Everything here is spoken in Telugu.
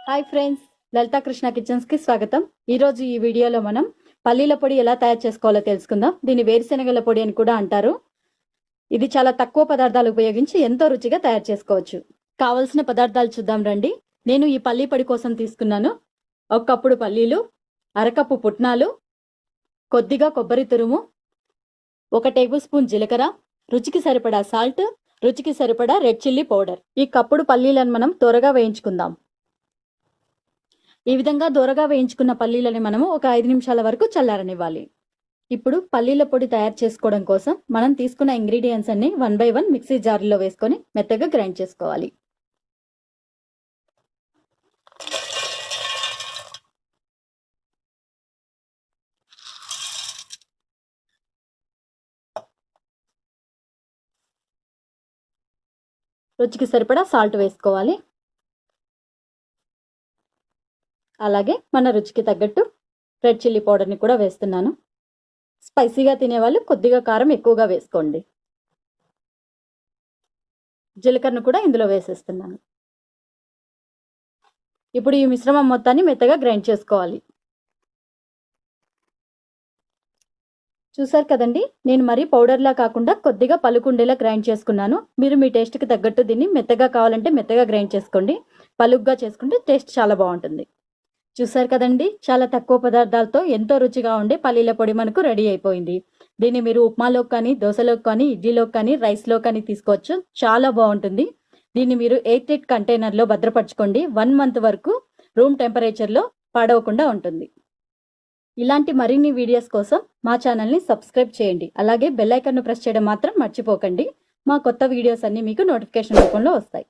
Hi friends, Lalitha Krishna Kitchens కి స్వాగతం. ఈ రోజు ఈ వీడియోలో మనం పల్లీల పొడి ఎలా తయారు చేసుకోవాలో తెలుసుకుందాం. దీన్ని వేరుశెనగల పొడి అని కూడా అంటారు. ఇది చాలా తక్కువ పదార్థాలు ఉపయోగించి ఎంతో రుచిగా తయారు చేసుకోవచ్చు. కావలసిన పదార్థాలు చూద్దాం రండి. నేను ఈ పల్లీ పొడి కోసం తీసుకున్నాను 1 కప్పుడు పల్లీలు, అరకప్పు పుట్నాలు, కొద్దిగా కొబ్బరి తురుము, 1 టేబుల్ స్పూన్ జీలకర్ర, రుచికి సరిపడా సాల్ట్, రుచికి సరిపడా రెడ్ చిల్లీ పౌడర్. ఈ కప్పుడు పల్లీలను మనం త్వరగా వేయించుకుందాం. ఈ విధంగా దూరగా వేయించుకున్న పల్లీలని మనము ఒక 5 నిమిషాల వరకు చల్లారనివ్వాలి. ఇప్పుడు పల్లీల పొడి తయారు చేసుకోవడం కోసం మనం తీసుకున్న ఇంగ్రీడియంట్స్ అన్ని 1 బై 1 మిక్సీ జార్లో వేసుకొని మెత్తగా గ్రైండ్ చేసుకోవాలి. రుచికి సరిపడా సాల్ట్ వేసుకోవాలి. అలాగే మన రుచికి తగ్గట్టు రెడ్ చిల్లీ పౌడర్ని కూడా వేస్తున్నాను. స్పైసీగా తినేవాళ్ళు కొద్దిగా కారం ఎక్కువగా వేసుకోండి. జీలకర్రను కూడా ఇందులో వేసేస్తున్నాను. ఇప్పుడు ఈ మిశ్రమం మొత్తాన్ని మెత్తగా గ్రైండ్ చేసుకోవాలి. చూసారు కదండి, నేను మరీ పౌడర్లా కాకుండా కొద్దిగా పలుకుండేలా గ్రైండ్ చేసుకున్నాను. మీరు మీ టేస్ట్కి తగ్గట్టు దీన్ని మెత్తగా కావాలంటే మెత్తగా గ్రైండ్ చేసుకోండి. పలుగ్గా చేసుకుంటే టేస్ట్ చాలా బాగుంటుంది. చూసారు కదండి, చాలా తక్కువ పదార్థాలతో ఎంతో రుచిగా ఉండే పల్లీల పొడి మనకు రెడీ అయిపోయింది. దీన్ని మీరు ఉప్మాలోకి కానీ, దోశలోకి కానీ, ఇడ్లీలోకి కానీ, రైస్లో కానీ తీసుకోవచ్చు. చాలా బాగుంటుంది. దీన్ని మీరు ఎయిర్ టైట్ కంటైనర్లో భద్రపరచుకోండి. 1 మంత్ వరకు రూమ్ టెంపరేచర్లో పాడవకుండా ఉంటుంది. ఇలాంటి మరిన్ని వీడియోస్ కోసం మా ఛానల్ని సబ్స్క్రైబ్ చేయండి. అలాగే బెల్ ఐకాన్ను ప్రెస్ చేయడం మాత్రం మర్చిపోకండి. మా కొత్త వీడియోస్ అన్నీ మీకు నోటిఫికేషన్ రూపంలో వస్తాయి.